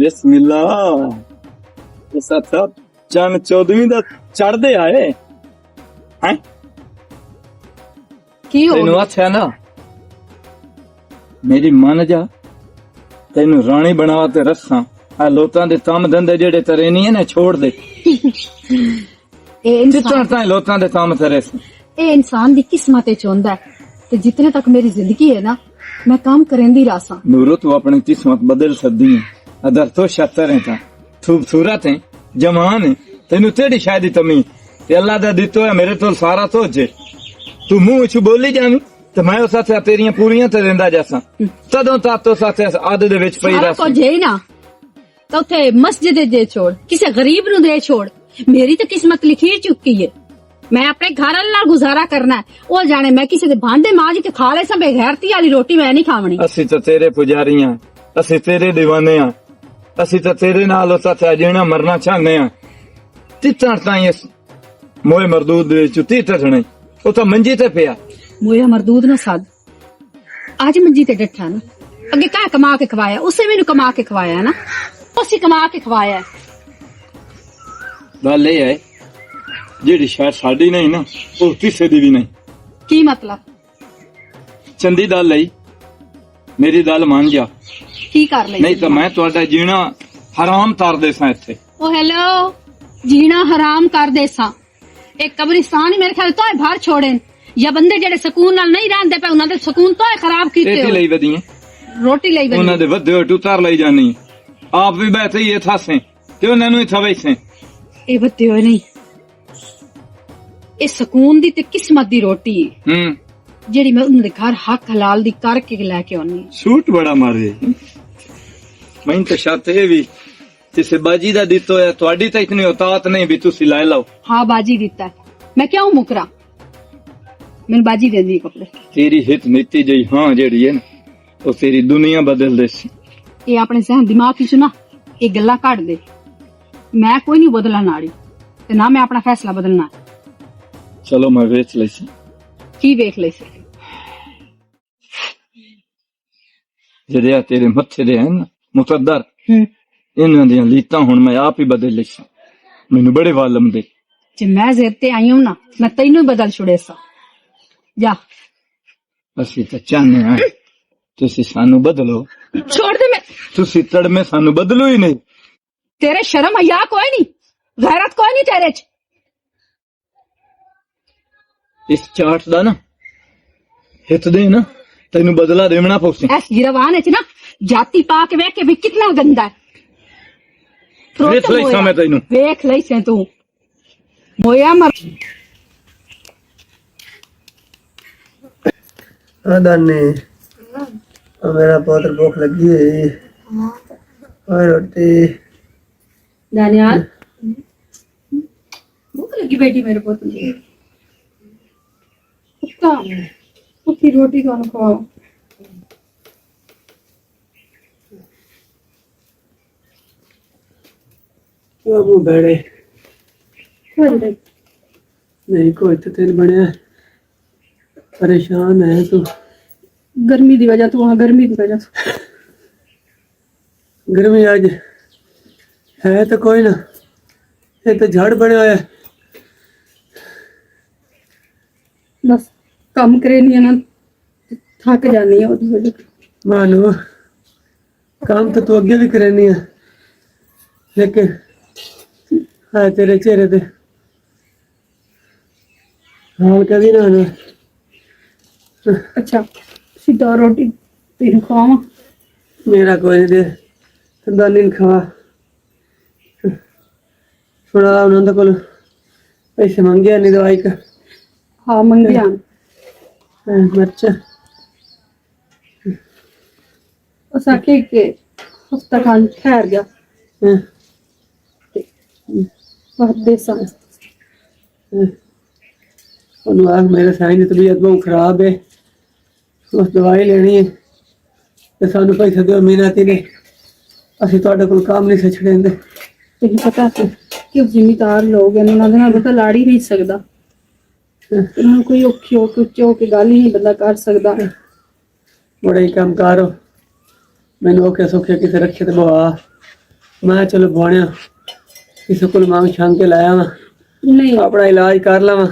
ਬਿਸਮਿल्लाह। ਇਸ ਅੱਛਾ ਚੰਨ 14ਵੀਂ ਦਾ ਚੜਦੇ ਆਏ ਹੈ। ਕੀ ਹੋ ਤੈਨੂੰ ਆਖਿਆ ਨਾ ਮੇਰੀ ਮੰਨ ਜਾ, ਤੈਨੂੰ ਰਾਣੀ ਬਣਾਵਾ ਤੇ ਰੱਖਾਂ। ਆ ਲੋਕਾਂ ਦੇ ਕੰਮ ਧੰਦੇ ਜਿਹੜੇ ਤਰੇ ਨਹੀਂ ਹੈ ਨਾ ਛੋੜ ਦੇ। ਇਹ ਜਿੱਤਣ ਤਾਂ ਲੋਕਾਂ ਦੇ ਕੰਮ ਤਰੇ ਸੀ। ਇਹ ਇਨਸਾਨ ਦੀ ਕਿਸਮਤ ਵਿੱਚ ਹੁੰਦਾ ਹੈ ਤੇ ਜਿਤਨੇ ਤੱਕ ਮੇਰੀ ਜ਼ਿੰਦਗੀ ਹੈ ਨਾ ਮੈਂ ਕੰਮ ਕਰੇਂਦੀ ਰਾਸਾਂ। ਨੂਰੋ तू अपनी किस्मत बदल सकदी है। अदर तो शतर है ता खूबसूरत है, जवान है, तेनू तेरी शादी तमी ते अल्लाह दा दित्तो है मेरे तो सारा तो जे तू मुंह च बोली जावी ते मैं उस साथे तेरियां पूरियां ते देंदा जासा। तदों ता तो साथे आदे दे विच पई रस को जे ना तो उथे मस्जिद जे छोड़ किसी गरीब नु दे छोड़। मेरी तो किस्मत लिखी चुकी है। मैं अपने घर वाले नाल गुजारा करना है। ओ जाने मैं किसी दे भांडे मांज के खा ले सब बेगैरती वाली रोटी मैं नहीं खावनी। ਅਸੀਂ ਤਾਂ ਤੇਰੇ ਪੁਜਾਰੀਆਂ, ਅਸੀਂ ਤੇਰੇ دیਵਾਨੇ ਆ, ਅਸੀਂ ਤਾਂ ਤੇਰੇ ਨਾਲ ਉਸਾ ਤੇ ਜੀਣਾ ਮਰਨਾ ਚਾਹੁੰਦੇ ਆ। ਤਿੱਤਣ ਤਾਂ ਇਸ ਮੋਏ ਮਰਦੂਦ ਦੇ ਵਿੱਚ ਤਿੱਤਣੇ ਉਹ ਤਾਂ ਮੰਜੀ ਤੇ ਪਿਆ। मोया मरदूद न साद आज मंजी ते डठा ना अगे क्या कमा के खवाया, उसे मैनू कमा के खवाया ना, उसी कमा के खवाया। ਗੱਲ ਇਹ ਹੈ ਜਿਹੜੀ ਸ਼ਾਇਦ ਸਾਡੀ ਨਹੀਂ ਨਾ ਉਹ ਕਿਸੇ ਦੀ ਵੀ ਨਹੀਂ। की मतलब ਚੰਦੀ ਦਲ ਲਈ ਮੇਰੀ ਦਲ ਮੰਨ ਜਾ, की कर ले ਨਹੀਂ ਤਾਂ ਮੈਂ ਤੁਹਾਡਾ ਜੀਣਾ ਹਰਾਮ ਕਰ ਦੇਸਾਂ ਇੱਥੇ। ओ हेलो जीना हराम कर दे सा। एक कब्रिस्तान ही मेरे ख्याल तो बाहर छोड़े या बंदे जेड़े सुकून नाल नहीं रहंदे पे उन्हां दे सुकून तो खराब कीते ਰੇਤੀ हो। ਲਈ ਵਧੀਆਂ रोटी लाई ਉਹਨਾਂ बनी ਦੇ ਵੱਧੇ ਹੋਏ ਟੁੱਤਰ ਲਈ ਜਾਣੀ, ਆਪ ਵੀ ਬੈਠੇ ਹੀ ਥਾਸੇ ਤੇ ਉਹਨਾਂ ਨੂੰ ਹੀ ਥਵੇਸੇ। ए बत्ते होए नहीं ए सुकून दी ते किस्मत दी रोटी है जेड़ी मैं उन्हां दे घर हक हलाल दी करके लेके आनी। सूट बड़ा मारे मैं तो शाते भी जिसे बाजी दा दितो है ਤੁਹਾਡੀ ਤਾਂ इतनी औकात नहीं भी ਤੁਸੀਂ ਲੈ ਲਓ। हाँ बाजी दिता है मैं क्यों मुकरा, मैंने बाजी दे दी कपड़े। तेरी हित नीति जई हां जेड़ी है ना ਉਹ तेरी दुनिया बदल देसी। ये अपने जहन दिमाग की सुना ये गल्ला काट दे। मैं कोई नहीं बदलना नाड़ी ते ना मैं अपना फैसला बदलना। चलो मैं वेच लैसी। की वेख ले से ਜਿਹੜੇ ਆ ਤੇਰੇ ਮੱਥੇ ਦੇ ਹਨ ਮੁਕੱਦਰ ਇਹਨਾਂ ਦੀਆਂ ਲੀਤਾਂ ਹੁਣ ਮੈਂ ਆਪ ਹੀ ਬਦਲ ਲਈਆਂ। ਮੈਨੂੰ ਬੜੇ ਵਾਲਮ ਦੇ जे मैं जेर ते आई हूं ना मैं तेनू बदल छुड़े सा। जा ਅਸੀਂ ਤਾਂ ਚਾਹਨੇ ਆ ਤੁਸੀਂ ਸਾਨੂੰ ਬਦਲੋ। छोड़ दे। मैं ਤੁਸੀਂ ਤੜਮੇ ਸਾਨੂੰ ਬਦਲੋ ਹੀ ਨਹੀਂ। तेरे शर्म हया कोई नहीं, गैरत कोई नहीं तेरे च। ਇਸ ਚਾਟ ਦਾ ਨਾ ਹਿੱਤ ਦੇ ਨਾ ਤੈਨੂੰ ਬਦਲਾ ਦੇਵਣਾ ਪਊ। ऐस गिरवान है ना जाति पा के वेख के भी कितना गंदा है। वेख ले सामे तैनू। वेख ले से तू मोया मर दाने मेरा बहुत भूख लगी है और रोटी। दानियाल भूख लगी बेटी मेरे को कुत्ता उसकी रोटी कौन खाओ। बाबू बड़े नहीं कोई तो तेल बने परेशान है तू। गर्मी की वजह तू, हाँ गर्मी की वजह गर्मी आज है तो कोई ना, ये तो झाड़ बने है। बस काम करे नहीं है ना थक जानी है उसकी वजह। मानो काम तो तू अगे भी करनी है लेकिन है तेरे चेहरे पे हाल कभी ना आना। अच्छा सीधा रोटी तेन खावा मेरा कोई नहीं दे दानी खवा थोड़ा उन्होंने को पैसे मांगे नहीं दवाई का। हाँ मंगिया मिर्च उस आखे के हफ्ता खान ठहर गया बहुत देसा मेरे साईं की तबीयत बहुत खराब है, उस दवाई लेनी है तो सानू पैसे दो मीनाती ने असि तुहाडे कोल काम नहीं छड़ेंदे। तुझे पता है कि जिम्मेदार लोग हैं उन्होंने ना पता लाड़ ही नहीं सकता उन्होंने कोई औखी हो के उच्चे होके गल ही नहीं बंदा कर सकता। बड़े ही काम कार हो मैनू औखे सौखे किसे रखे तो बहा ਮੈਂ ਚਲੋ ਬੋਣਿਆ ਕਿਸੇ ਕੋਲ ਮੰਗ ਛਾਂਗ ਕੇ ਲਾਇਆ ਵਾ ਨਹੀਂ ਆਪਣਾ ਇਲਾਜ ਕਰ ਲਵਾਂ।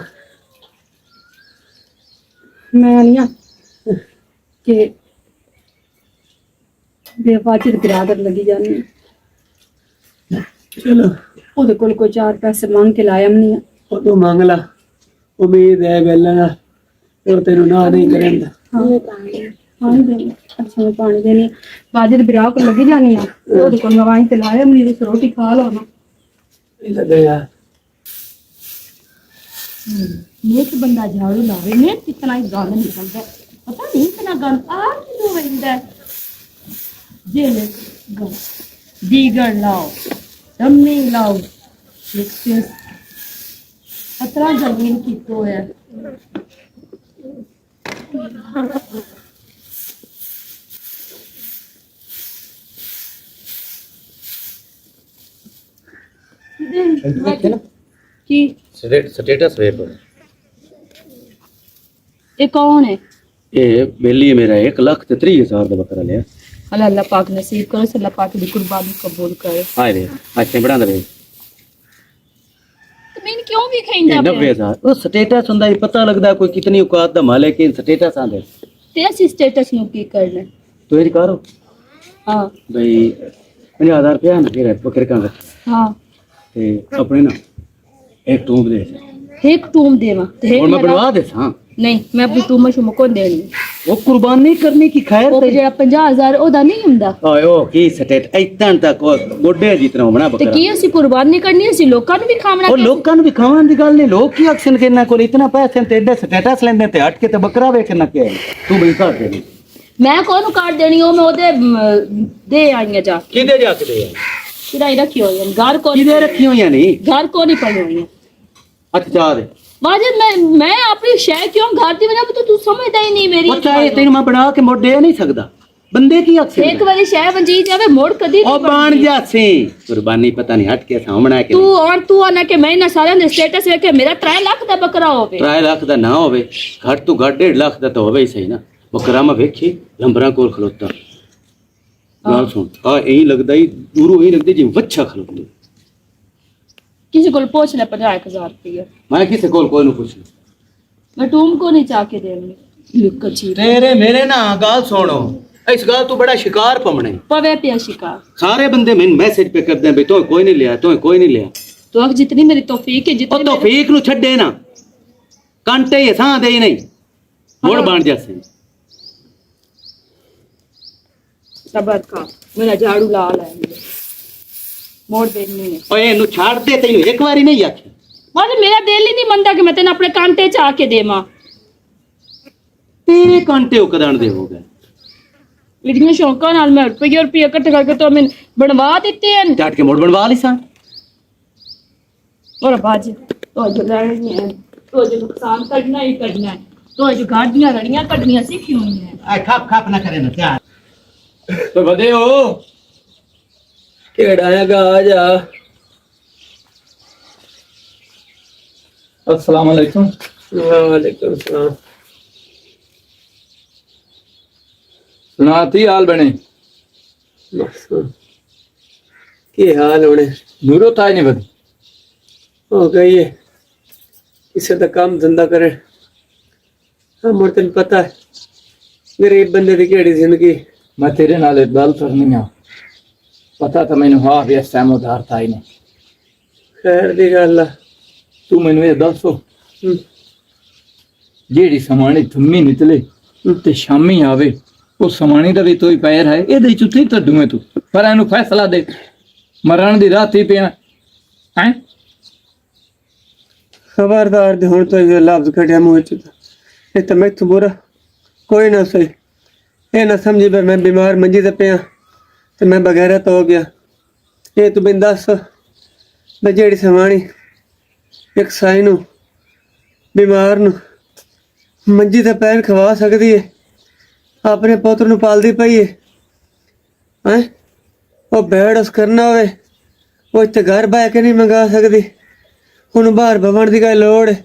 ਮੈਂ ਨਹੀਂ ਆ ਕਿ ਬੇਵਾਜਿਬ ਬਰਾਦਰ ਲੱਗੀ ਜਾਣੀ ਚਲੋ ਉਹਦੇ ਕੋਲ ਕੋਈ 4 ਪੈਸੇ ਮੰਗ ਕੇ ਲਾਇਆ ਨਹੀਂ ਆ। ਉਹ ਤੂੰ ਮੰਗ ਲਾ, ਉਮੀਦ ਹੈ ਵੇਲੇ ਨਾਲ ਉਹ ਤੈਨੂੰ ਨਾ ਨਹੀਂ ਕਰੇਂਦਾ। ਪਾਣੀ ਦੇਣੀ ਅੱਛਾ ਮੈਂ ਪਾਣੀ ਦੇਣੀ ਬਾਜਰ ਬਿਰਾ ਕੋ ਲੱਗੀ ਜਾਣੀ ਆ ਉਹਦੇ ਕੋਲ ਮੈਂ ਵਾਹੀਂ ਤੇ ਲਾਇਆ ਮੇਰੀ ਤੇ ਰੋਟੀ ਖਾ ਲਵਾਂ। ਇਹ ਲੱਗੇ ਯਾਰ नेक बंदा झाड़ू लावे ने कितना ही गंद निकलता है पता नहीं कितना गंद आ क्यों वंदा जे ले गंद दीगर लाओ दम्मी लाओ एक पतरा जमीन की तो है की स्टेटस वे पर ये कौन है ये बेली मेरा 1,30,000 का बकरा लिया। अल्लाह अल्लाह पाक नसीब करो अल्लाह पाक की कुर्बानी कबूल करे हाय रे अच्छे बड़ा दे तो मैंने क्यों भी खाइंदा 90,000 वो स्टेटस हुंदा ही पता लगदा कोई कितनी औकात दा मालिक है स्टेटस आंदे ते असी स्टेटस नु की करना तो ये करो हां भाई 50,000 रुपया ना फिर बकरे का हां ते अपने ना एक टूब दे एक टूम देवा ते और मैं बनवा दे हां नहीं मैं अपनी टूम शुम को देनी वो कुर्बानी करने की खैर ਉਹ ਜਿਹੜਾ 50000 ਉਹਦਾ ਨਹੀਂ ਹੁੰਦਾ ओए ओ की स्टेट इतना तक गोडे जितना होना ਤੇ बकरा ਕੀ ਅਸੀਂ ਕੁਰਬਾਨੀ ਕਰਨੀ ਅਸੀਂ ਲੋਕਾਂ ਨੂੰ ਵੀ ਖਾਵਣਾ ਉਹ ਲੋਕਾਂ ਨੂੰ ਵੀ ਖਾਣ ਦੀ ਗੱਲ ਨਹੀਂ ਲੋਕ ਕੀ ਐਕਸ਼ਨ ਕਰਨਾ ਕੋਲ ਇਤਨਾ ਪੈਸੇ ਤੇ ਐਡੇ ਸਟੇਟਸ ਲੈਂਦੇ ਤੇ ਹਟ ਕੇ ਤੇ ਬੱਕਰਾ ਵੇਖਣਾ ਕਿ ਤੂੰ ਬਈ ਕਰ ਦੇ ਮੈਂ ਕੋਨੂੰ ਕਾਟ ਦੇਣੀ ਉਹ ਮੈਂ ਉਹਦੇ ਦੇ ਆਈਆਂ ਜਾ ਕਿਦੇ ਜਾ ਕੇ ਦੇ ਕਿਰਾਈ ਰੱਖੀ ਹੋਈ ਹੈ ਘਰ ਕੋ ਕਿਦੇ ਰੱਖੀ ਹੋਈਆਂ ਨਹੀਂ ਘਰ ਕੋ ਨਹੀਂ ਪਈ ਹੋਈ ਹੈ ਅੱਛਾ ਜਾ ਦੇ ਵਾਜਦ ਮੈਂ ਆਪਣੀ ਸ਼ੈ ਕਿਉਂ ਘਰ ਦੀ ਵਜ੍ਹਾ ਤੋਂ ਤੂੰ ਸਮਝਦਾ ਹੀ ਨਹੀਂ ਮੇਰੀ ਉਹ ਚਾਹੇ ਤੈਨੂੰ ਮੈਂ ਬਣਾ ਕੇ ਮੋੜ ਦੇ ਨਹੀਂ ਸਕਦਾ ਬੰਦੇ ਕੀ ਐਕਸ਼ਨ ਇੱਕ ਵਾਰੀ ਸ਼ੈ ਵੰਜੀ ਜਾਵੇ ਮੋੜ ਕਦੀ ਉਹ ਬਣ ਜਾ ਸੀ ਕੁਰਬਾਨੀ ਪਤਾ ਨਹੀਂ ਹਟ ਕੇ ਸਾਹਮਣਾ ਕਿ ਤੂੰ ਆਣਾ ਕਿ ਮੈਂ ਨਾ ਸਾਰਿਆਂ ਦੇ ਸਟੇਟਸ ਵੇਖ ਕੇ ਮੇਰਾ 3 ਲੱਖ ਦਾ ਬੱਕਰਾ ਹੋਵੇ 3 ਲੱਖ ਦਾ ਨਾ ਹੋਵੇ ਘੱਟ ਤੋਂ ਘੱਟ 1.5 ਲੱਖ ਦਾ ਤਾਂ ਹੋਵੇ ਹੀ ਸਹੀ ਨਾ ਬੱਕਰਾ ਮੈਂ ਵੇਖੀ ਲੰਬਰਾਂ ਕੋਲ ਖਲੋਤਾ ਗੱਲ ਸੁਣ ਆ ਇਹੀ ਲੱਗਦਾ ਹੀ ਦੂਰੋਂ ਇਹੀ ਲੱਗਦਾ ਜਿਵੇਂ ਵੱਛਾ ਖਲੋਤਾ ਕਿਸੇ ਕੋਲ ਪੁੱਛ ਲੈ 50000 ਰੁਪਏ ਮੈਂ ਕਿਸੇ ਕੋਲ ਕੋਈ ਨੂੰ ਪੁੱਛ ਮੈਂ ਟੂਮ को नहीं चाह के देनी लुक छी ਤੇਰੇ ਮੇਰੇ ਨਾ ਗੱਲ ਸੁਣੋ ਇਸ ਗੱਲ ਤੋਂ ਬੜਾ ਸ਼ਿਕਾਰ ਪਮਣੇ पवे पिया शिकार ਸਾਰੇ ਬੰਦੇ ਮੈਨੂੰ ਮੈਸੇਜ ਪੇ ਕਰਦੇ ਬਈ ਤੂੰ ਕੋਈ ਨਹੀਂ ਲਿਆ ਤੂੰ ਕੋਈ ਨਹੀਂ ਲਿਆ तो अब जितनी मेरी तौफीक है ਉਹ जितनी ਤੌਫੀਕ ਨੂੰ ਛੱਡੇ ਨਾ ਕੰਟੇ ਹੀ ਸਾਂ ਦੇ ਹੀ ਨਹੀਂ ਮੁੜ ਬਣ ਜਾਸੇ सबर का मेरा झाड़ू ला है मोड़ देनी है ਓਏ ਇਹਨੂੰ ਛੱਡ ਦੇ ਤੈਨੂੰ ਇੱਕ ਵਾਰੀ ਨਹੀਂ ਆਖਿਆ बाद मेरा दिल ही नहीं मनता कि मैं तेन अपने कांटे च आके देवा ਤੇਰੇ ਕੰਟੇ ਉਕਦਣ ਦੇ ਹੋ ਗਏ इतने शौका नाल मैं रुपये इकट्ठे करके तो मैं बनवा देते हैं ਝਟ ਕੇ ਮੁੜ ਬਣਵਾ ਲਈ ਸਾਂ और बाज तो जो लड़नी है तो जो नुकसान करना ही करना है तो जो गाड़ियां लड़ियां कटनियां सीखी हुई हैं ਆ ਖੱਪ ਨਾ ਕਰੇ ਨਾ ਧਿਆਨ तो बदे हो ਕਿਹੜਾ ਹੈਗਾ ਆ ਜਾ अस्सलाम वालेकुम ਵਾਲੇਕੁਮ ਸਲਾਮ सुनाती हाल बने ਬਸ ਕੀ ਹਾਲ ਹੋਣੇ नूरो ताई नहीं बदी ਹੋ ਗਈ ਹੈ ਕਿਸੇ ਦਾ ਕੰਮ ਧੰਦਾ ਕਰੇ ਹਾਂ ਮੁੜ ਤੈਨੂੰ ਪਤਾ ਹੈ ਗਰੀਬ ਬੰਦੇ ਦੀ ਕਿਹੜੀ ਜ਼ਿੰਦਗੀ मैं तेरे नाल एक गल करनी आ पता तो मैंने हाँ भी इस टाइम उधार ताई ने ਖੈਰ ਦੀ ਗੱਲ ਆ तू मैनू ये दसो ਹਮ, जेड़ी समानी थम्मी निकले ते शामी आवे वो समानी दा भी तो ही पैर है एदे च उथे तड्डू है तू पर एनु फैसला दे मरण दी रात ही पिया हैं ਖਬਰਦਾਰ ਦੇ ਹੁਣ ਤੋਂ ਇਹ ਲਫ਼ਜ਼ ਕੱਢਿਆ ਮੂੰਹ ਚ ਇਹ ਤਾਂ ਮੈਥੋਂ ਬੁਰਾ ਕੋਈ ਨਾ ਸਹੀ ਇਹ ਨਾ ਸਮਝੀ ਵੀ ਮੈਂ ਬਿਮਾਰ ਮੰਜੀ ਤੇ ਪਿਆ ਤੇ ਮੈਂ ਬਗੈਰਤ ਹੋ ਗਿਆ ਇਹ ਤੂੰ ਮੈਨੂੰ ਦੱਸ ਵੀ ਜਿਹੜੀ ਸਮਾਣੀ ਇੱਕ ਸਾਈ ਨੂੰ ਬਿਮਾਰ ਨੂੰ ਮੰਜੀ ਤੇ ਪੈਰ ਖਵਾ ਸਕਦੀ ਹੈ ਆਪਣੇ ਪੁੱਤਰ ਨੂੰ ਪਾਲਦੀ ਪਈ ਹੈ ਹੈਂ ਉਹ ਬੈਡ ਉਸ ਕਰਨਾ ਹੋਵੇ ਉਹ ਇੱਥੇ ਘਰ ਬਹਿ ਕੇ ਨਹੀਂ ਮੰਗਾ ਸਕਦੀ ਉਹਨੂੰ ਬਾਹਰ ਭਵਨ ਦੀ ਗੱਲ ਲੋੜ ਹੈ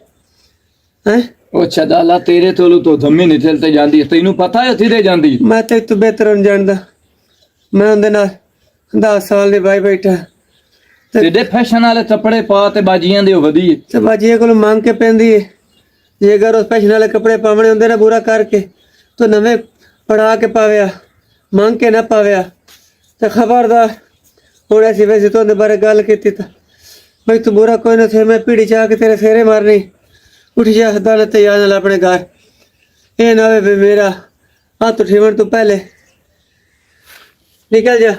ਹੈਂ ओ छदाला तेरे तोलू तो धम्मी निकलते जांदी है तेनू पता है थिरे जांदी ਮੈਂ ਤੇ ਤੂੰ ਬਿਹਤਰ ਨਹੀਂ ਜਾਣਦਾ ਮੈਂ ਉਹਦੇ ਨਾਲ 10 ਸਾਲ ਦੇ ਬਾਈ ਬੈਠਾ ਤੇਰੇ ਫੈਸ਼ਨ ਵਾਲੇ ਕੱਪੜੇ ਪਾ ਤੇ ਬਾਜੀਆਂ ਦੇ ਵਧੀਆ ਤੇ ਬਾਜੀਏ ਕੋਲ ਮੰਗ ਕੇ ਪੈਂਦੀ ਏ ਜੇ ਅਗਰ ਉਸ ਫੈਸ਼ਨ ਵਾਲੇ ਕੱਪੜੇ ਪਾਵਣੇ ਹੁੰਦੇ ਨਾ ਬੁਰਾ ਕਰਕੇ ਤਾਂ ਨਵੇਂ ਪੜਾ ਕੇ ਪਾਵਿਆ ਮੰਗ ਕੇ ਨਾ ਪਾਵਿਆ ਤੇ ਖਬਰਦਾਰ ਹੁਣ ਐਸੀ ਵੈਸੀ ਤੋਂ ਦੇ ਬਾਰੇ ਗੱਲ ਕੀਤੀ ਤਾਂ ਬਈ ਤੂੰ ਬੁਰਾ ਕੋਈ ਨਾ ਥੇ ਮੈਂ ਪੀੜੀ ਚਾਹ ਕੇ ਤੇਰੇ ਫੇਰੇ ਮਾਰਨੀ ਉੱਠ ਜਾ ਅਦਾਲਤ ਤੇ ਜਾ ਨਾਲ ਆਪਣੇ ਘਰ ਇਹ ਨਾ ਹੋਵੇ ਵੀ ਮੇਰਾ ਹੱਥ ਉਠਾਉਣ ਤੋਂ ਪਹਿਲੇ ਨਿਕਲ ਜਾ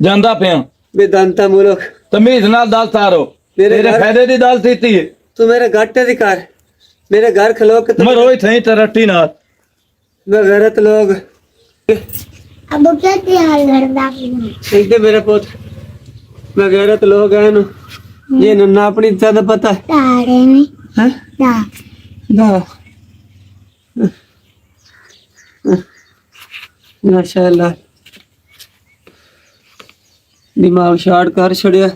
ਜਾਂਦਾ ਪਿਆ ਬੇਦੰਤਾ ਮੁਲਕ ਤਮੀਜ਼ ਨਾਲ ਦਲ ਤਾਰੋ ਮੇਰੇ ਤੇਰੇ ਘਰ- ਫਾਇਦੇ ਦੀ ਦਲ ਦਿੱਤੀ ਹੈ ਤੂੰ ਮੇਰੇ ਘਾਟੇ ਦੀ ਕਰ मेरे घर खलो के ਮੈਂ ਰੋਈ ਥਈ ਤੇ ਰੱਟੀ ਨਾਲ मैं गैरत लोग अब क्या हाल करता देखते मेरा पुत मैं गैरत लोग हैं नु ये नन्ना अपनी ज्यादा पता है तारे में हैं ता दा माशाल्लाह दिमाग शार्ट कर छड़िया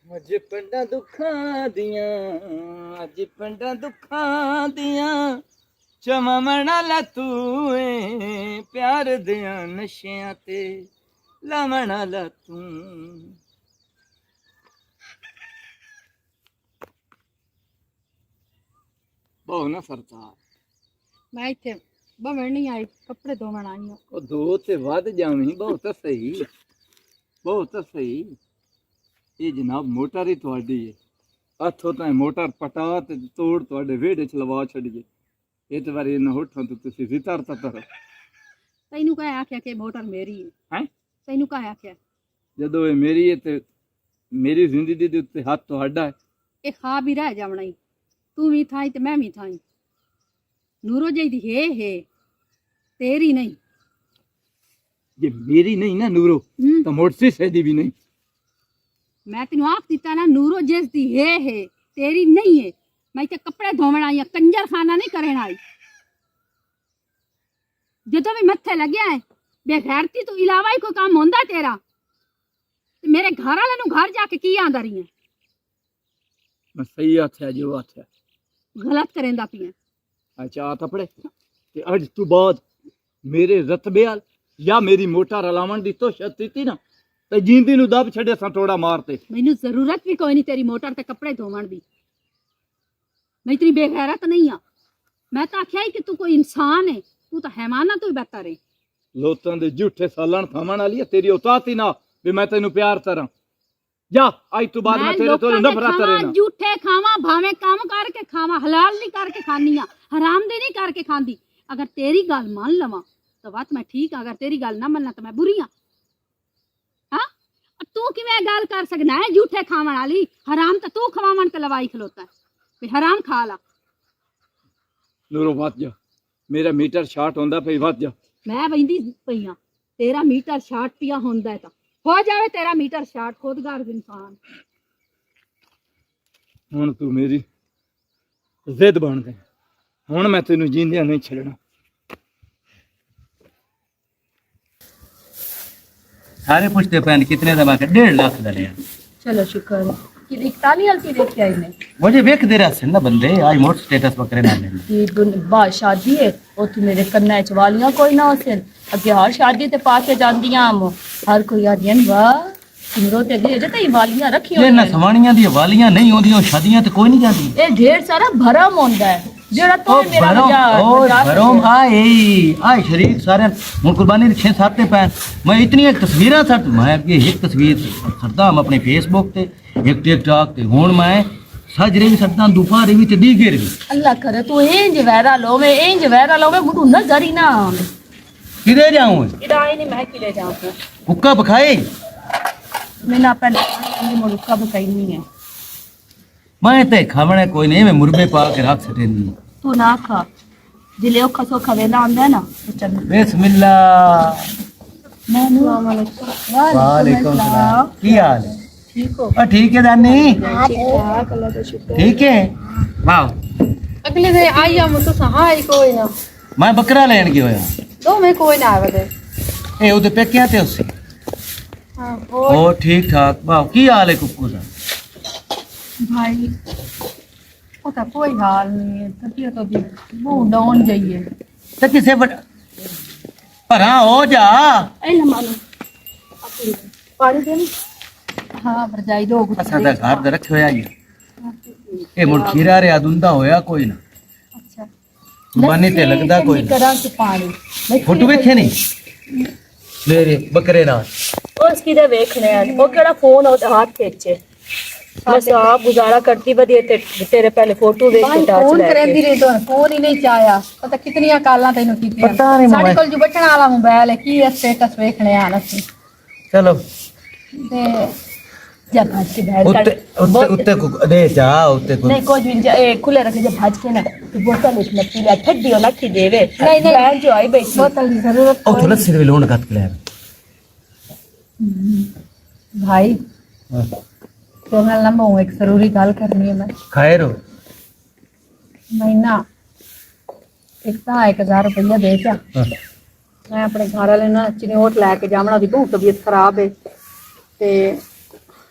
ਅੱਜ ਪਿੰਡਾਂ ਦੁੱਖਾਂ ਦੀਆਂ ਅੱਜ ਪਿੰਡਾਂ ਦੁੱਖਾਂ ਦੀਆਂ ਚਮਮਣਾ ਲਾ ਤੂੰ ਏ ਪਿਆਰ ਦਿਆਂ ਨਸ਼ਿਆਂ ਤੇ ਲਾਵਣਾ ਲਾ ਤੂੰ ਬਹੁ ਨਾ ਸਰਦਾਰ ਮੈਂ ਇੱਥੇ ਬਵਣ ਨਹੀਂ ਆਈ ਕੱਪੜੇ ਧੋਵਣ ਆਈ ਹਾਂ ਉਹ ਦੋ ਤੇ ਵੱਧ ਜਾਵੀਂ ਬਹੁਤ ਸਹੀ ਬਹੁਤ ਸਹੀ ਇਹ ਜਨਾਬ ਮੋਟਰ ਹੀ ਤੁਹਾਡੀ ਹੈ ਹੱਥੋਂ ਤਾਂ ਮੋਟਰ ਪਟਾ ਤੇ ਤੋੜ ਤੁਹਾਡੇ ਵਿਹੜੇ ਚ ਲਵਾ ਛੱਡੀਏ ਇਹ ਤੇ ਵਾਰੀ ਇਹਨਾਂ ਹੋਠਾਂ ਤੋਂ ਤੁਸੀਂ ਵਿਤਰ ਤਰ ਤੈਨੂੰ ਕਹਿ ਆਖਿਆ ਕਿ ਮੋਟਰ ਮੇਰੀ ਹੈ ਹੈ ਤੈਨੂੰ ਕਹਿ ਆਖਿਆ ਜਦੋਂ ਇਹ ਮੇਰੀ ਹੈ ਤੇ ਮੇਰੀ ਜ਼ਿੰਦਗੀ ਦੇ ਉੱਤੇ ਹੱਥ ਤੁਹਾਡਾ ਹੈ ਇਹ ਖਾ ਵੀ ਰਹਿ ਜਾਵਣਾ ਹੀ ਤੂੰ ਵੀ ਥਾਈ ਤੇ ਮੈਂ ਵੀ ਥਾਈ ਨੂਰੋ ਜੀ ਦੀ ਹੈ ਤੇਰੀ ਨਹੀਂ ਜੇ ਮੇਰੀ ਨਹੀਂ ਨਾ ਨੂਰੋ ਤਾਂ ਮੋਟਰ ਸੈਦੀ ਵੀ ਨਹੀਂ ਮੈਂ ਤੈਨੂੰ ਆਖ ਦਿੱਤਾ ਨਾ ਨੂਰੋ ਜਿਸ ਦੀ ਹੈ ਤੇਰੀ ਨਹੀਂ ਹੈ ਮੈਂ ਤੇ ਕੱਪੜੇ ਧੋਵਣ ਆਈ ਹਾਂ ਕੰਜਰ ਖਾਨਾ ਨਹੀਂ ਕਰਨ ਆਈ ਜਦੋਂ ਵੀ ਮੱਥੇ ਲੱਗਿਆ ਹੈ ਬੇਗੈਰਤੀ ਤੋਂ ਇਲਾਵਾ ਹੀ ਕੋਈ ਕੰਮ ਹੁੰਦਾ ਤੇਰਾ ਤੇ ਮੇਰੇ ਘਰ ਵਾਲੇ ਨੂੰ ਘਰ ਜਾ ਕੇ ਕੀ ਆਂਦਾ ਰਹੀ ਹੈ ਮੈਂ ਸਹੀ ਆਖਿਆ ਜੋ ਆਖਿਆ ਗਲਤ ਕਰੇਂਦਾ ਪਿਆ ਅੱਛਾ ਤਪੜੇ ਤੇ ਅੱਜ ਤੋਂ ਬਾਅਦ ਮੇਰੇ ਰਤਬੇ ਵਾਲ ਜਾਂ ਮੇਰੀ ਮੋਟਾ ਰਲਾਵਣ ਦੀ ਤੋਂ ਦਿੱਤੀ ਨਾ ਤੇ ਜਿੰਦੀ ਨੂੰ ਦਬ ਛੱਡੇ ਸਾਂ ਟੋੜਾ ਮਾਰਤੇ ਮੈਨੂੰ ਜ਼ਰੂਰਤ ਵੀ ਕੋਈ ਨਹੀਂ ਤੇਰੀ ਮੋਟਰ ਤੇ ਕੱਪੜੇ ਧੋਵਣ ਦੀ ਮੈਂ ਇਤਨੀ ਬੇਗੈਰਤ ਨਹੀਂ ਆ ਮੈਂ ਤਾਂ ਆਖਿਆ ਹੀ ਕਿ ਤੂੰ ਕੋਈ ਇਨਸਾਨ ਹੈ ਤੂੰ ਤਾਂ ਹੈਵਾਨਾਂ ਤੋਂ ਹੀ ਬਿਹਤਰ ਹੈ ਲੋਕਾਂ ਦੇ ਝੂਠੇ ਸਾਲਣ ਥਾਵਣ ਵਾਲੀ ਹੈ ਤੇਰੀ ਔਕਾਤ ਹੀ ਨਾ ਵੀ ਮੈਂ ਤੈਨੂੰ ਪਿਆਰ ਕਰਾਂ ਜਾ ਅੱਜ ਤੋਂ ਬਾਅਦ ਮੈਂ ਤੇਰੇ ਤੋਂ ਨਫ਼ਰਤ ਕਰਾਂ ਝੂਠੇ ਖਾਵਾਂ ਭਾਵੇਂ ਕੰਮ ਕਰਕੇ ਖਾਵਾਂ ਹਲਾਲ ਨਹੀਂ ਕਰਕੇ ਖਾਨੀ ਆ ਹਰਾਮ ਦੇ ਨਹੀਂ ਕਰਕੇ ਖਾਂਦੀ ਅਗਰ ਤੇਰੀ ਗੱਲ ਮੰਨ ਲਵਾਂ ਤਾਂ ਬਾਤ ਮੈਂ ਠੀਕ ਆ ਅਗਰ ਤੇਰੀ ਗੱਲ ਨਾ ਮੰਨਾਂ ਤਾਂ ਮੈਂ ਬੁਰੀ ਆ ਹਾਂ ਤੂੰ ਕਿਵੇਂ ਗੱਲ ਕਰ ਸਕਦਾ ਹੈ ਝੂਠੇ ਖਾਵਣ ਵਾਲੀ ਹਰਾਮ ਤਾਂ ਤੂੰ ਖਵਾਵਣ ਤੇ ਲਵਾਈ ਖਲੋਤਾ ਹੈ ਵੀ ਹਰਾਮ ਖਾ ਲਾ ਨੂਰੋ ਵੱਧ ਜਾ ਮੇਰਾ ਮੀਟਰ ਸ਼ਾਰਟ ਹੁੰਦਾ ਪਈ ਵੱਧ ਜਾ ਮੈਂ ਵਹਿੰਦੀ ਪਈ ਆ ਤੇਰਾ ਮੀਟਰ ਸ਼ਾਰਟ ਪਿਆ ਹੁੰਦਾ ਹੈ ਤਾਂ ਹੋ ਜਾਵੇ ਤੇਰਾ ਮੀਟਰ ਸ਼ਾਰਟ ਖੁਦਗਰਜ਼ ਇਨਸਾਨ ਹੁਣ ਤੂੰ ਮੇਰੀ ਜ਼ਿੱਦ ਬਣ ਗਈ ਹੁਣ ਮੈਂ ਤੈਨੂੰ ਜੀਂਦਿਆਂ ਨਹੀਂ ਛੱਡਣਾ सारे पूछते पैन कितने दबा के 1.5 लाख का लिया चलो शुक्र है कि दिखता नहीं हल्की देखी आई ने मुझे वेख दे रहा से ना बंदे आज मोट स्टेटस बकरे ना ले कि बाहर शादी है और तू मेरे कन्ना च वालियां कोई ना होसन अगे हर शादी ते पा के जांदियां हम हर कोई आदियां वाह सिमरो ते अगे जे कई वालियां रखी ये ना सवाणियां दी वालियां नहीं होंदियां शादियां ते कोई नहीं जाती ए ढेर सारा भरम होंदा है जेड़ा तो मेरा भरोम आए शरीक सारे हुन कुर्बानी 6-7 पैन मैं इतनी तस्वीरां सट मैं ये एक तस्वीर करदा हम अपने फेसबुक ते एक टिकटॉक ते हुन मैं सजरे भी सटदा दोपहर भी ते दीगर भी अल्लाह करे तू इंज वैरा लोवे मुझे नजर ही ना आवे किधर जाऊं इडाई नहीं मैं किले जाऊं हुक्का बखाए मैं ना पहले मुल्का बकाई नहीं है मैं ते खावणे कोई नहीं मैं मुर्गे पा के रख सटे नहीं तू ना खा जिले ओ खसो खवेला आंदा है ना तो चल बिस्मिल्लाह वालेकुम सलाम की हाल है ठीक हो ठीक है दानी ठीक अल्लाह का शुक्र ठीक है वाह अगले दिन आई हम तो सहाय कोई ना मैं बकरा लेन गयो होया तो मैं कोई ना आवे दे ए ओदे पेकिया ते उसे हां ओ ठीक ठाक वाह की हाल है कुक्कू दा भाई वो तो कोई हाल नहीं है तबीयत तो भी वो डाउन जाइए ते किसे बट ਭਰਾ ਹੋ ਜਾ ਇਹ ਨਾ ਮਾਨੂੰ ਆਪਣੀ ਪਾਣੀ ਦੇ ਹਾਂ ਭਰਜਾਈ ਦੋ ਅਸਾਂ ਦਾ ਘਰ ਦਾ ਰੱਖਿਆ ਹੋਇਆ ਜੀ ਇਹ ਮੁੜ ਖੀਰਾ ਰਿਆ ਦੁੰਦਾ ਹੋਇਆ ਕੋਈ ਨਾ ਅੱਛਾ ਬਾਨੀ ਤੇ ਲੱਗਦਾ ਕੋਈ ਨਾ ਕਰਾਂ ਚ ਪਾਣੀ ਫੋਟੋ ਵੇਖੇ ਨਹੀਂ ਮੇਰੇ ਬੱਕਰੇ ਨਾਲ ਉਸ ਕਿਦੇ ਵੇਖਣੇ ਆ ਉਹ ਕਿਹੜਾ ਫੋਨ ਉਹਦੇ ਹੱਥ ਵਿੱਚ ਹੈ बस आप गुजारा करती बदिए तेरे पहले फोटो देख के टाच फोन ले करेंदी रही तो फोन ही नहीं चाया पता कितनी काला तेन की पता नहीं साडे कोल जो बटन वाला मोबाइल है की स्टेटस देखने आना सी चलो ते जब भाज के बैठ उत्ते उत्ते उत्ते को दे जा उत्ते को नहीं कुछ भी ए खुले रखे जब भाज के ना तो बोतल इसमें पी ले ठड्डी और लठी देवे नहीं नहीं बैठ जो आई बैठी बोतल की जरूरत ओ थोड़ा सिर लोन काट के ले भाई तो मैं लंबा हूँ एक जरूरी गल करनी है मैं खैर हो महीना एक था 1000 रुपया दे जा मैं अपने घर वाले ना चिनोट लैके जावना दी बहुत तबीयत खराब है ते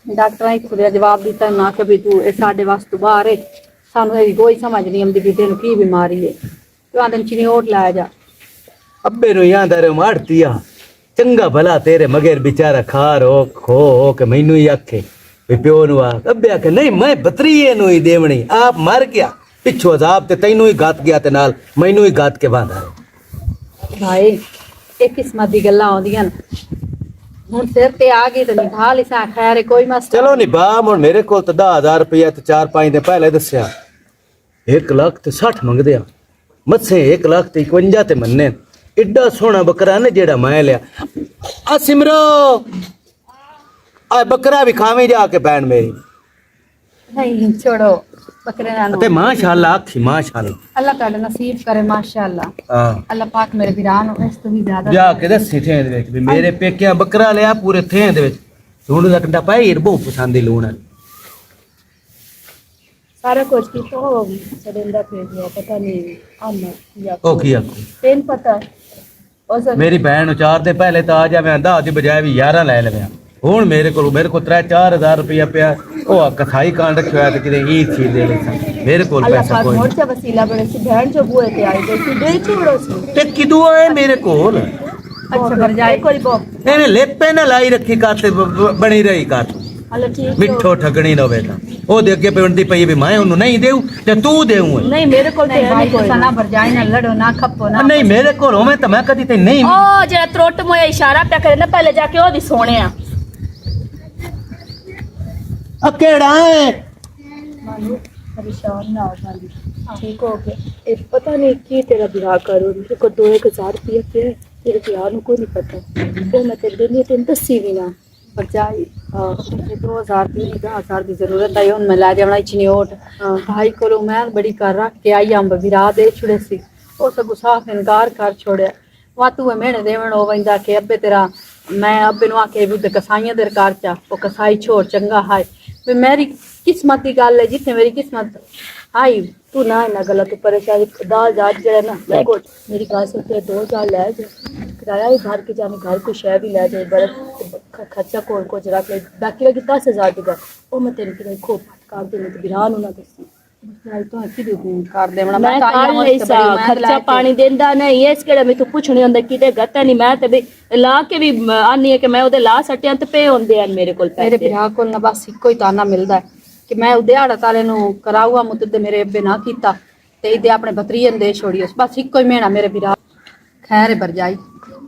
डॉक्टर ने खुद जवाब दिता ना कि भी तू ये साडे वास्ते बाहर है सानू ये कोई समझ नहीं आती भी तेन की बीमारी है तू आंदे चिनोट लै जा अब्बे नु याद आ रे मारतिया चंगा भला तेरे मगर बेचारा खा रो खो के मैनू ही आखे भी प्यो नु अब्बे आखे नहीं मैं बतरीए नु ही देवनी आप मर गया पिछो अजाब ते तैनू ही गात गया ते नाल मैनू ही गात के बांधा भाई एक किस्मत दी गल्लां आउंदियां हुन सिर ते आ गई ते निभा लिसा खैर कोई मसला चलो निभा मुड़ मेरे को तो 10,000 रुपया ते 4-5 दिन पहले दस्या 1,60,000 मंगदे आ मत्से 1,51,000 ते मन्ने एड्डा सोहना बकरा ने जेड़ा मैं लिया आ सिमरो आ बकरा भी खावे जाके बैन मेरी नहीं छोड़ो बकरे नानू ते माशाअल्लाह आखी माशाअल्लाह अल्लाह ताला नसीब करे माशाअल्लाह हां अल्लाह पाक मेरे वीरान हो इस तो भी ज्यादा जाके दसी थे दे विच भी मेरे पेकिया बकरा लिया पूरे थे दे विच लूण दा कंडा पाई बहुत पसंद लूण सारा कुछ की तो सडेंदा फेर दिया पता नहीं आना या ओ की आखो तेन पता और सब मेरी बहन चार दे पहले तो आ जावे आंदा दी बजाय भी 11 ले लवे हुन मेरे को 3-4 रुपया पिया ओ कथाई कांड रखया ते किते ई थी दे ले मेरे को अल्लाह पैसा पाक कोई मोड़ से वसीला बने से बहन जो बुए ते आई गई दे छोड़ो सी ते किदू है मेरे कोल अच्छा भर जाए कोई बो ਇਹਨੇ ਲੇਪੇ ਨਾ ਲਾਈ ਰੱਖੀ ਕਾਤੇ ਬਣੀ ਰਹੀ ਕਾਤ अल्लाह ठीक ਮਿੱਠੋ ਠਗਣੀ ਨਾ ਹੋਵੇ ਤਾਂ ਉਹਦੇ ਅੱਗੇ ਪਿੰਡੀ ਪਈ ਵੀ ਮੈਂ ਉਹਨੂੰ ਨਹੀਂ ਦੇਉ ਤੇ ਤੂੰ ਦੇਉ नहीं मेरे को नहीं भाई तुसा ना भर जाए ना लड़ो ना खपो ना ਨਹੀਂ ਮੇਰੇ ਕੋਲ ਹੋਵੇ ਤਾਂ ਮੈਂ ਕਦੀ ਤੇ ਨਹੀਂ ओ जरा त्रोट मोया इशारा पे करे ना पहले जाके ओ दी सोने आ ਆ ਕਿਹੜਾ ਹੈ मानू परेशान ना हो माली ठीक हो गया ए पता नहीं की तेरा विवाह करो मेरे को 2,000 रुपया पे तेरे प्यार नु कोई नहीं पता तो मैं तेरे लिए तेन दसी भी ना भर जाए मुझे 2000 की 10,000 की जरूरत आई हुन मैं ला जावना चिनोट भाई कोलो मैं बड़ी कर रख के आई अंब विरा दे छुड़े सी ओ सब साफ इनकार कर छोड़या वा तू मेहने देवण हो वंदा के अब्बे तेरा मैं अब्बे नु आके बुद्ध कसाईयां दे कार चा ओ कसाई छोड़ चंगा हाय भी मेरी किस्मत की गल है जितने मेरी किस्मत आई तू ना इना गलत परेशानी 10,000 जरा ना देखो मेरी गाल सुन के 2,000 ले जा किराया भी घर के जाने घर को शय भी ले जाए बर्फ खर्चा कोल को जरा ले बाकी लगी 10,000 दूंगा ओ मैं तेरे के खो काट देने तो बिरान होना दसी तो हकी दे कर देवना मैं काल नहीं सा खर्चा पानी देंदा नहीं इस केड़े में तू पूछने हुंदा किते गता नहीं मैं ते भी ला के भी आनी है कि मैं ओदे ला सटिया ते पे होंदे हैं मेरे कोल मेरे पैसे विराह को ना बस इको ही ताना मिलता है कि मैं उद्याड़ा ताले नु कराऊआ मुद्दे मेरे अब्बे ना कीता ते इदे अपने भतरीन दे छोड़ी बस इको ही महीना मेरे विराह खैर बरजाई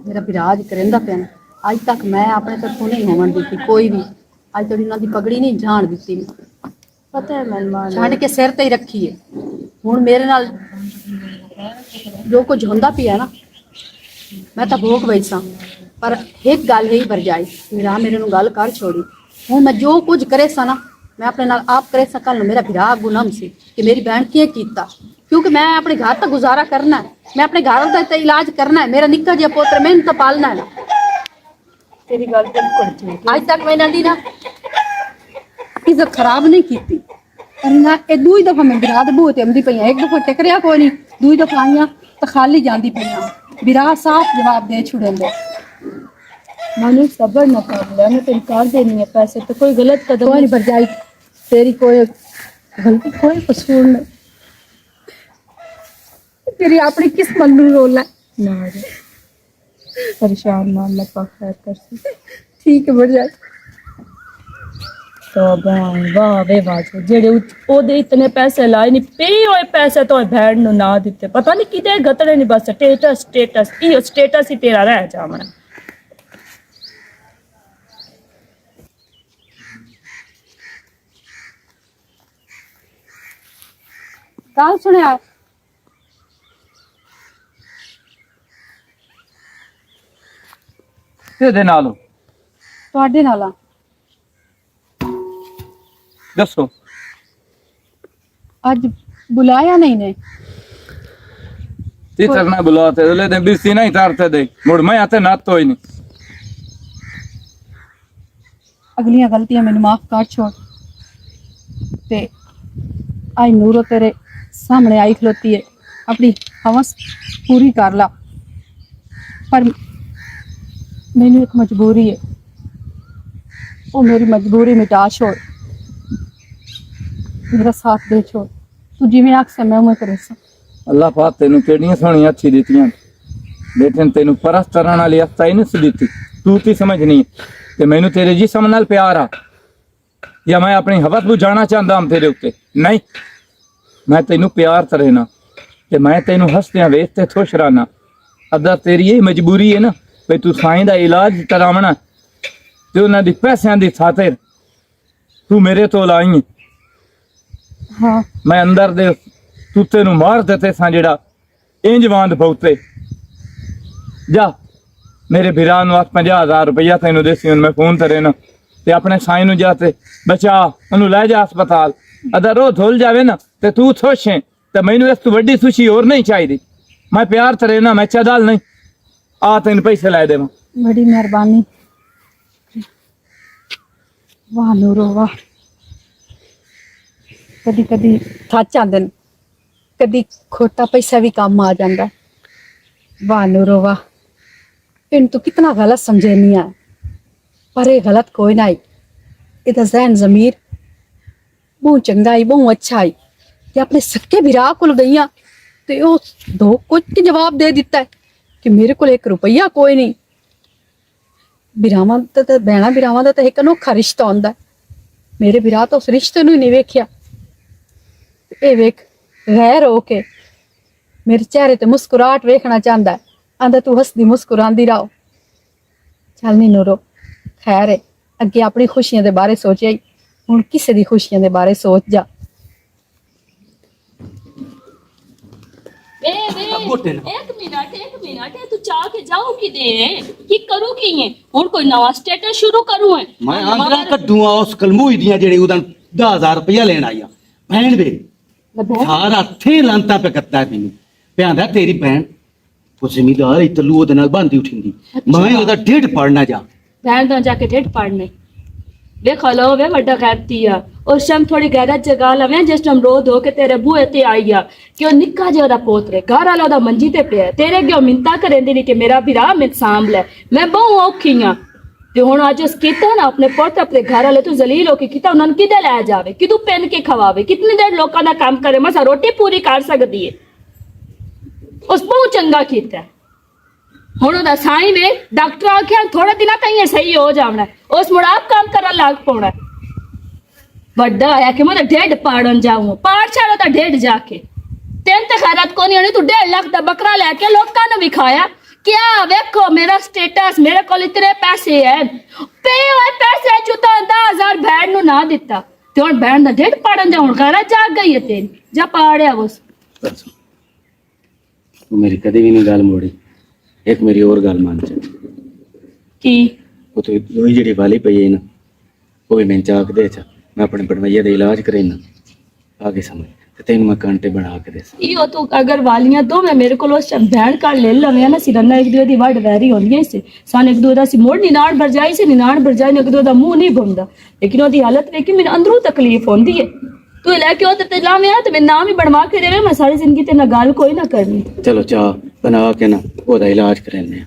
मेरा विराज करेंदा पे आज तक मैं अपने तरफों नहीं होवन दी कोई भी आज तक इन्हां दी पगड़ी नहीं जान दी पता है मेहमान छड़ के सिर ते ही रखी है हुण मेरे नाल जो कुछ होंदा पिया ना मैं तो भोग बैसा पर एक गल ही भर जाई मेरा मेरे नु गल कर छोड़ी हूँ मैं जो कुछ करे सा ना मैं अपने नाल आप करे सा कल मेरा विराह गुनम सी कि मेरी बहन की कीता क्योंकि मैं अपने घर तक गुजारा करना है मैं अपने घर का इलाज करना है मेरा निक्का जिहा पोत्र मैं तो पालना है ना तेरी गल बिल्कुल ठीक आज तक मैं दी ना इज्जत खराब नहीं की पर ना ये दूई दफा मैं विराह दे बूहे ते आंदी पई एक दफा टकरिया कोई नहीं दूई दफा आईयां तो खाली जांदी पई विराह साफ जवाब दे छुड़ेंदे मानू सबर न कर ले मैं तेन कर देनी है पैसे तो कोई गलत कदम कोई नहीं भरजाई तेरी कोई गलती कोई कसूर नहीं तेरी अपनी किस्मत नु रोल है ना रे परेशान ना अल्लाह पाक खैर करसी ठीक है बढ़ जाए। तो वाह वे वाह जेड़े ओदे इतने पैसे लाए नहीं पे होए पैसे तो भैन नु ना दिते पता नहीं किदे गतरे नहीं बस स्टेटस स्टेटस इयो स्टेटस ही तेरा रह जावना। कल सुनिया ਕਿਹਦੇ ਨਾਲ ਤੁਹਾਡੇ ਨਾਲ ਆ। ਦੱਸੋ ਅੱਜ ਬੁਲਾਇਆ ਨਹੀਂ ਨੇ। ती तरना बुलाते ले दे बिस्ती नहीं तारते दे मुड़ मैं आते ना तो ही नहीं ਅਗਲੀਆਂ ਗਲਤੀਆਂ ਮੈਨੂੰ ਮਾਫ ਕਰ ਛੋੜ ਤੇ ਆਈ ਨੂਰੋ ਤੇਰੇ ਸਾਹਮਣੇ ਆਈ ਖਲੋਤੀ ਹੈ ਆਪਣੀ ਹਵਸ ਪੂਰੀ ਕਰ ਲਾ ਪਰ ਮੈਨੂੰ ਇੱਕ ਮਜਬੂਰੀ ਹੈ ਉਹ ਮੇਰੀ ਮਜਬੂਰੀ ਮਿਟਾ ਛੋੜ ਮੇਰਾ ਸਾਥ ਦੇ ਛੋੜ ਤੂੰ ਜਿਵੇਂ ਆਖੇ ਮੈਂ ਉਵੇਂ ਕਰੇ ਸਾਂ। अल्लाह पाक तेनू केड़ियां सोहणियां अच्छी दित्तियां लेकिन तेनू परस करन वाली अफ्ता ही नहीं दित्ती तू की समझनी ते मैनू तेरे जिस्म नाल प्यार आ या मैं अपनी हवस बुझाना चाहता हूं तेरे उत्ते नहीं मैं तेनू प्यार तरेना ते मैं तेनू हसदियां वेख ते खुश रहना अदा तेरी ये मजबूरी है ना भाई तू साईं दा इलाज करावना ते उन्हां दी पैसियां दी खातिर तू मेरे तो लाई है ਹਾਂ मैं अंदर दे तूते नू मार देते सा जेड़ा इंज वांद पौते जा मेरे भिरा नू 50,000 रुपया तेनू देसी मैं फोन करे ना ते अपने साईं नू जाते बचा ओनू ले जा अस्पताल अगर रो धुल जावे ना ते तू खुश है ते मैनू इस तू वड्डी खुशी और नहीं चाहिए मैं प्यार तरे ना मैं चदाल नहीं आ तेन पैसे ला देवां बड़ी मेहरबानी वाह नूरो वाह कदी कदी थच आंदे ने कदी खोटा पैसा भी काम आ जाता है। वाह नूरो वाह इन तू कितना गलत समझे नहीं है पर ये गलत कोई ना आई इधर जहन जमीर बहुत चंगा आई बहुत अच्छा आई ते अपने सक्के बिरा को गईया ते ओ दो कुछ के जवाब दे दिता है कि मेरे को 1 रुपया कोई नहीं बिरावां ते भैणा बिरावां दा ते एक अनोखा रिश्ता होंदा है मेरे बिरा तो उस रिश्ते नूं ही नहीं वेख्या ए वेख गैर हो के मेरे चेहरे ते मुस्कुराहट वेखना चाहता है आंदा तू हसदी मुस्कुरांदी रहो चल नी नूरो खैर है अगे अपनी खुशियां दे बारे सोचिया हुण किसे दी खुशियां दे बारे सोच जा। एक मिनट तू चाह के जाओ कि दे की करू की है हुण कोई नवा स्टेटस शुरू करू है मैं आंदरा कड्डूआ उस कलमूई दियां जेड़ी उदन 10,000 रुपया लेन आईया भैन वे सारा थे लांता पे करता है मैनू भैंदा तेरी भैन वो जमींदार इतलू ओदे नाल बांधी उठिंदी मैं ओदा डेढ़ पढ़ना जा भैन तो जाके डेढ़ पढ़ने देखो लो वे वड्डा कहती है उस टाइम थोड़ी गैरत जगा लवे जिस टाइम रो धो के तेरे बूहे ते आई आ कि ओ निक्का जिहा दा पोतरे घर वाला ओदा मंजी ते पिया तेरे अगे मिन्नता करेंदी नहीं कि मेरा बिरा मैं सांभ ले मैं बहु औखी हां ते हुण अज उस कीता ना अपने पुत अपने घर वाले तू जलील होके कीता उन्हां नूं किदे लै जावे किदू पेन के खवावे कितनी देर लोकां दा काम करे मसा रोटी पूरी कर सकदी है उस बहुत चंगा कीता हुण ओदा साईं वे डॉक्टर आख्या थोड़े दिनां ताईं सही हो जावना उस मुड़ आप काम करन लग पौना वड्डा है कि मैं डेढ़ पाड़न जाऊं पाड़ छाड़ो तो डेढ़ जाके तेन ते खैरत कोनी होनी तू 1.5 लाख दा बकरा लेके लोकां ने विखाया क्या वेखो मेरा स्टेटस मेरे को इतने पैसे हैं पे होए पैसे जुता 10,000 भैन नु ना दिता ते हुण भैन दा डेढ़ पाड़न जाऊं घर जाग गई है तेरी जा पाड़या उस तू मेरी कदी भी नहीं गल मोड़ी एक मेरी और गल मान च की वो तो लोई जेड़ी वाली पई है ना वो भी मैं चाक दे च मैं अपने बनवैया दा इलाज करेना आगे समझ ते तेन मैं कांटे बना के दे इयो तो अगर वालियां दो मैं मेरे को उस भैन का ले लवे ना सिरना एक दूसरे दी वड वैरी होंदी से सान एक दूसरे दा सी मोड़ निनाण भरजाई से निनाण भरजाई ने एक दूसरे दा मुंह नहीं घुमदा लेकिन ओदी हालत देख के मेरे अंदरों तकलीफ होंदी है तू लेके ओ ते लावे आ ते मैं नाम ही बनवा के देवे मैं सारी जिंदगी ते ना गाल कोई ना करनी चलो चाह बना के ना ओदा इलाज करेने